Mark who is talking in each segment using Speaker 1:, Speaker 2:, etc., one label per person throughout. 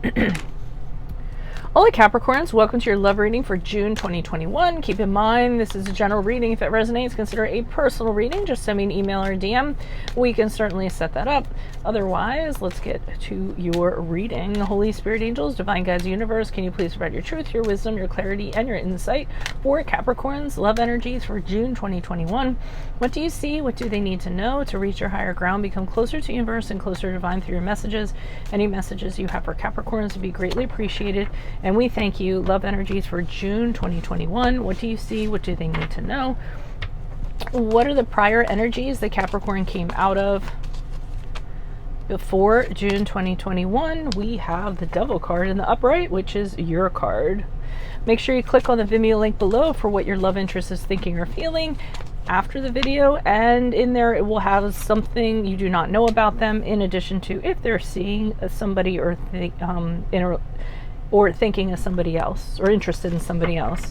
Speaker 1: Hola Capricorns, welcome to your love reading for June 2021. Keep in mind, this is a general reading. If it resonates, consider a personal reading. Just send me an email or a DM. We can certainly set that up. Otherwise, let's get to your reading. Holy Spirit, angels, divine guides, universe, can you please provide your truth, your wisdom, your clarity, and your insight for Capricorns love energies for June 2021? What do you see? What do they need to know to reach your higher ground, become closer to universe and closer to divine through your messages? Any messages you have for Capricorns would be greatly appreciated. And we thank you. Love energies for June 2021. What do you see? What do they need to know? What are the prior energies that Capricorn came out of before June 2021? We have the Devil card in the upright, which is your card. Make sure you click on the Vimeo link below for what your love interest is thinking or feeling after the video, and in there it will have something you do not know about them, in addition to if they're seeing somebody or thinking of somebody else or interested in somebody else.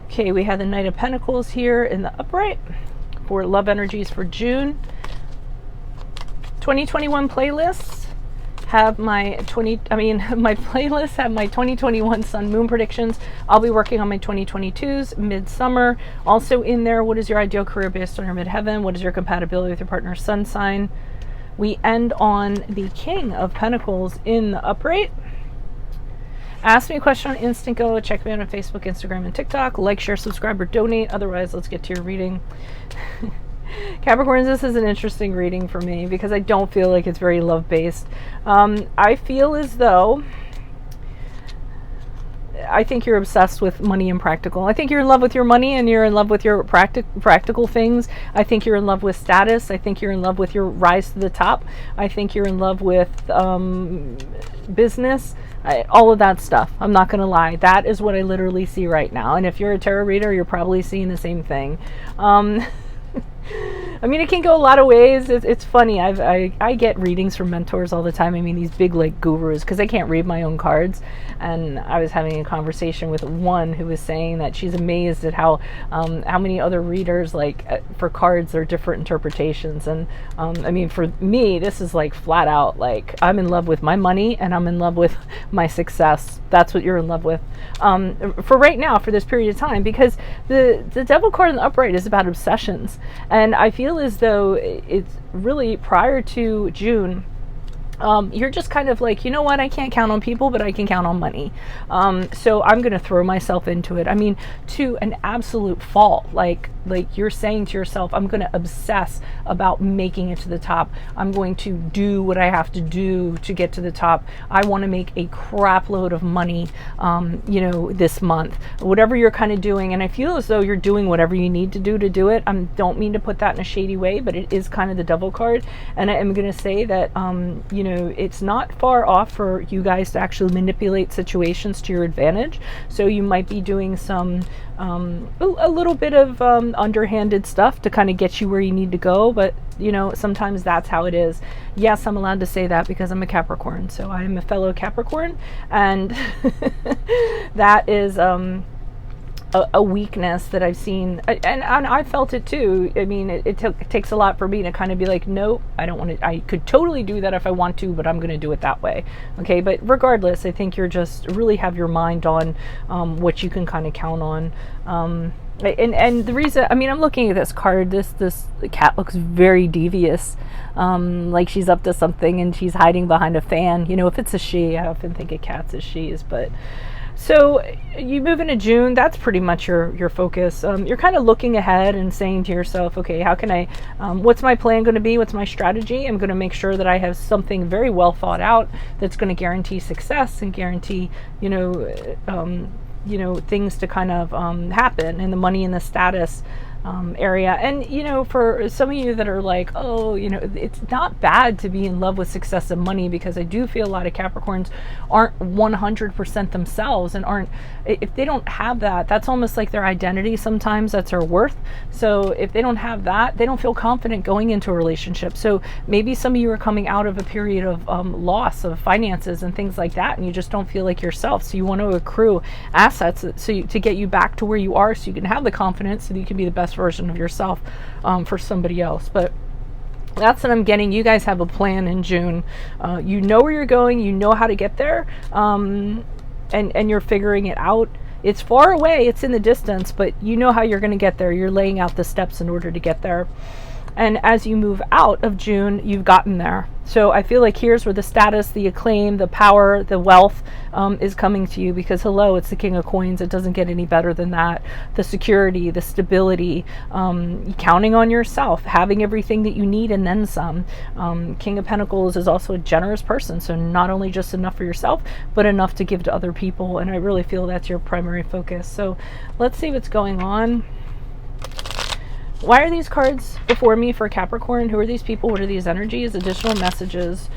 Speaker 1: Okay, we have the Knight of Pentacles here in the upright for love energies for June 2021. Playlists have my my playlists have my 2021 sun moon predictions. I'll be working on my 2022's midsummer. Also in there, what is your ideal career based on your midheaven? What is your compatibility with your partner's sun sign? We end on the King of Pentacles in the upright. Ask me a question on Instant Go. Check me out on Facebook, Instagram, and TikTok. Like, share, subscribe, or donate. Otherwise, let's get to your reading. Capricorns, this is an interesting reading for me because I don't feel like it's very love-based. I feel as though I think you're obsessed with money and practical. I think you're in love with your money and you're in love with your practical things. I think you're in love with status. I think you're in love with your rise to the top. I think you're in love with business. All of that stuff. I'm not going to lie. That is what I literally see right now. And if you're a tarot reader, you're probably seeing the same thing. I mean, it can go a lot of ways. It's funny. I get readings from mentors all the time. I mean, these big like gurus, because I can't read my own cards. And I was having a conversation with one who was saying that she's amazed at how many other readers, like for cards, there are different interpretations. And I mean, for me, this is like flat out like I'm in love with my money and I'm in love with my success. That's what you're in love with for right now, for this period of time, because the Devil card in the upright is about obsessions. And I feel as though it's really prior to June, you're just kind of like, you know what, I can't count on people, but I can count on money. So I'm going to throw myself into it. I mean, to an absolute fault. Like you're saying to yourself, I'm going to obsess about making it to the top. I'm going to do what I have to do to get to the top. I want to make a crap load of money, this month, whatever you're kind of doing. And I feel as though you're doing whatever you need to do it. I don't mean to put that in a shady way, but it is kind of the Devil card. And I am going to say that, it's not far off for you guys to actually manipulate situations to your advantage. So you might be doing some a little bit of underhanded stuff to kind of get you where you need to go, but sometimes that's how it is. Yes, I'm allowed to say that because I'm a Capricorn, so I'm a fellow Capricorn, and that is a weakness that I've seen, and I felt it too. I mean, it takes a lot for me to kind of be like, no, I don't want to. I could totally do that if I want to, but I'm going to do it that way. Okay, but regardless, I think you're just really have your mind on what you can kind of count on. And the reason, I mean, I'm looking at this card. This cat looks very devious, like she's up to something and she's hiding behind a fan. If it's a she, I often think of cats as she's, but. So you move into June, that's pretty much your focus. You're kind of looking ahead and saying to yourself, okay, how can I, what's my plan going to be? What's my strategy? I'm going to make sure that I have something very well thought out that's going to guarantee success and guarantee, things to kind of happen, and the money and the status area. And for some of you that are like, oh, it's not bad to be in love with success and money, because I do feel a lot of Capricorns aren't 100% themselves, and aren't, if they don't have that, that's almost like their identity sometimes, that's their worth. So if they don't have that, they don't feel confident going into a relationship. So maybe some of you are coming out of a period of loss of finances and things like that, and you just don't feel like yourself, so you want to accrue assets to get you back to where you are, so you can have the confidence, so that you can be the best version of yourself for somebody else. But That's what I'm getting. You guys have a plan in June. You know where you're going. You know how to get there. And you're figuring it out. It's far away. It's in the distance, but you know how you're going to get there. You're laying out the steps in order to get there. And as you move out of June, you've gotten there. So I feel like here's where the status, the acclaim, the power, the wealth is coming to you, because hello, it's the King of Coins. It doesn't get any better than that. The security, the stability, counting on yourself, having everything that you need and then some. King of Pentacles is also a generous person. So not only just enough for yourself, but enough to give to other people. And I really feel that's your primary focus. So let's see what's going on. Why are these cards before me for Capricorn? Who are these people? What are these energies? Additional messages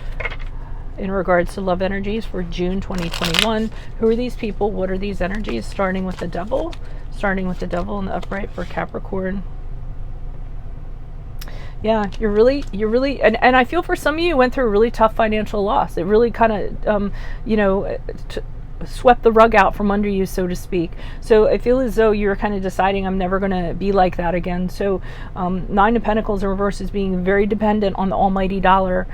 Speaker 1: in regards to love energies for June 2021. Who are these people? What are these energies? Starting with the Devil. Starting with the Devil in the upright for Capricorn. Yeah, you're really, and I feel for some of you went through a really tough financial loss. It really kind of, swept the rug out from under you, so to speak. So I feel as though you're kind of deciding, I'm never going to be like that again. So Nine of Pentacles in reverse is being very dependent on the almighty dollar.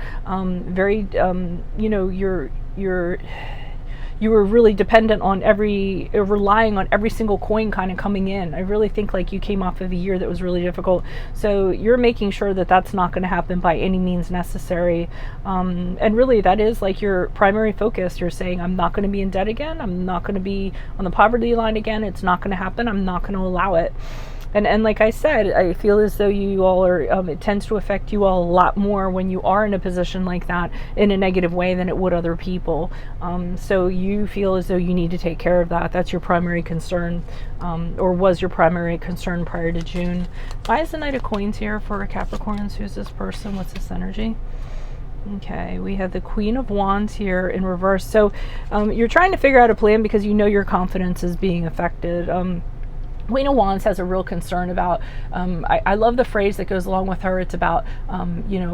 Speaker 1: You were really dependent on relying on every single coin kind of coming in. I really think like you came off of a year that was really difficult. So you're making sure that that's not going to happen by any means necessary. And really that is like your primary focus. You're saying, I'm not going to be in debt again. I'm not going to be on the poverty line again. It's not going to happen. I'm not going to allow it. And like I said, I feel as though you all are, it tends to affect you all a lot more when you are in a position like that in a negative way than it would other people. So you feel as though you need to take care of that. That's your primary concern, or was your primary concern prior to June. Why is the Knight of Coins here for Capricorns? Who's this person? What's this energy? Okay, we have the Queen of Wands here in reverse. So you're trying to figure out a plan because you know your confidence is being affected. Queen of Wands has a real concern about, I love the phrase that goes along with her. It's about,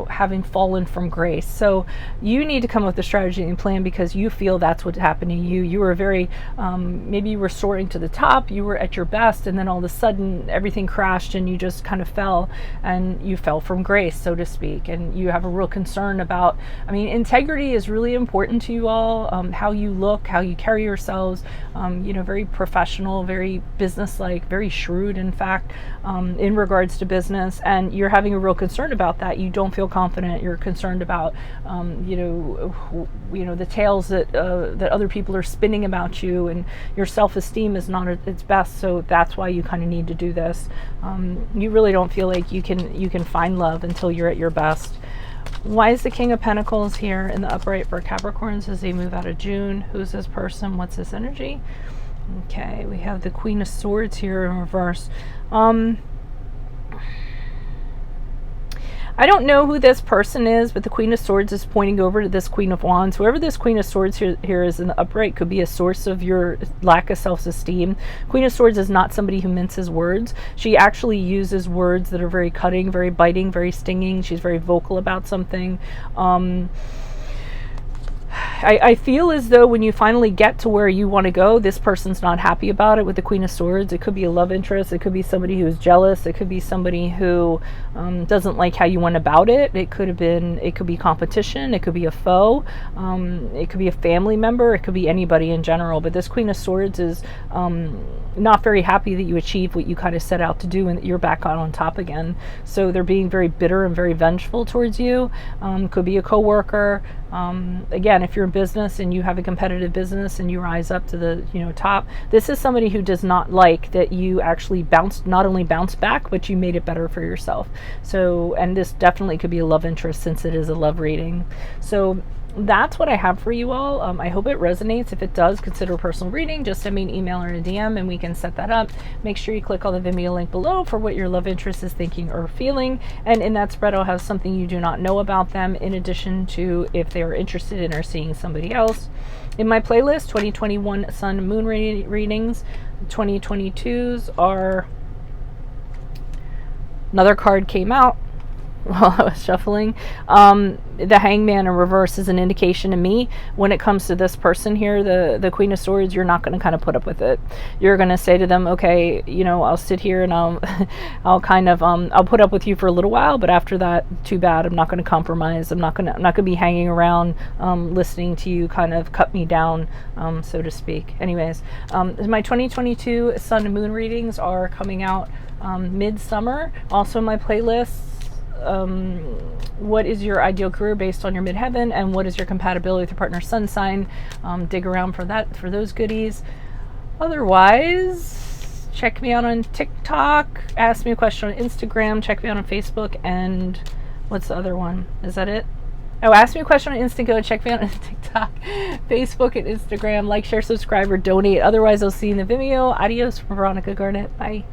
Speaker 1: having fallen from grace. So you need to come up with a strategy and plan because you feel that's what's happening to you. You were very, maybe you were soaring to the top, you were at your best, and then all of a sudden everything crashed and you just kind of fell, and you fell from grace, so to speak. And you have a real concern about, integrity is really important to you all, how you look, how you carry yourselves, very professional, very businesslike, very shrewd, in fact, in regards to business, and you're having a real concern about that. You don't feel confident. You're concerned about, the tales that other people are spinning about you, and your self-esteem is not at its best. So that's why you kind of need to do this. You really don't feel like you can find love until you're at your best. Why is the King of Pentacles here in the upright for Capricorns as they move out of June? Who's this person? What's this energy? Okay, we have the Queen of Swords here in reverse. I don't know who this person is, but the Queen of Swords is pointing over to this Queen of Wands. Whoever this Queen of Swords here is in the upright could be a source of your lack of self-esteem. Queen of Swords is not somebody who minces words. She actually uses words that are very cutting, very biting, very stinging. She's very vocal about something. I feel as though when you finally get to where you want to go, this person's not happy about it with the Queen of Swords. It could be a love interest. It could be somebody who's jealous. It could be somebody who doesn't like how you went about it. It could be competition. It could be a foe. It could be a family member. It could be anybody in general. But this Queen of Swords is not very happy that you achieved what you kind of set out to do and that you're back on top again. So they're being very bitter and very vengeful towards you. Could be a coworker. Again, if you're in business and you have a competitive business and you rise up to the top, this is somebody who does not like that you actually not only bounced back, but you made it better for yourself. So, and this definitely could be a love interest since it is a love reading. So that's what I have for you all. I hope it resonates. If it does, consider a personal reading. Just send me an email or a DM and we can set that up. Make sure you click on the Vimeo link below for what your love interest is thinking or feeling. And in that spread, I'll have something you do not know about them, in addition to if they are interested in or seeing somebody else. In my playlist, 2021 Sun and Moon readings, 2022s are, another card came out. while I was shuffling. The Hangman in reverse is an indication to me when it comes to this person here, the Queen of Swords, you're not going to kind of put up with it. You're going to say to them, okay, you know, I'll sit here and I'll kind of I'll put up with you for a little while, but after that, too bad. I'm not going to compromise. I'm not going to be hanging around listening to you kind of cut me down, so to speak. Anyways, my 2022 Sun and Moon readings are coming out midsummer. Also, my playlists. What is your ideal career based on your midheaven, and what is your compatibility with your partner's sun sign? Dig around for that, for those goodies. Otherwise, check me out on TikTok, ask me a question on Instagram, check me out on Facebook, and what's the other one? Is that it? Oh, ask me a question on Instago, check me out on TikTok, Facebook, and Instagram. Like, share, subscribe, or donate. Otherwise, I'll see you in the Vimeo. Adios from Veronica Garnett. Bye.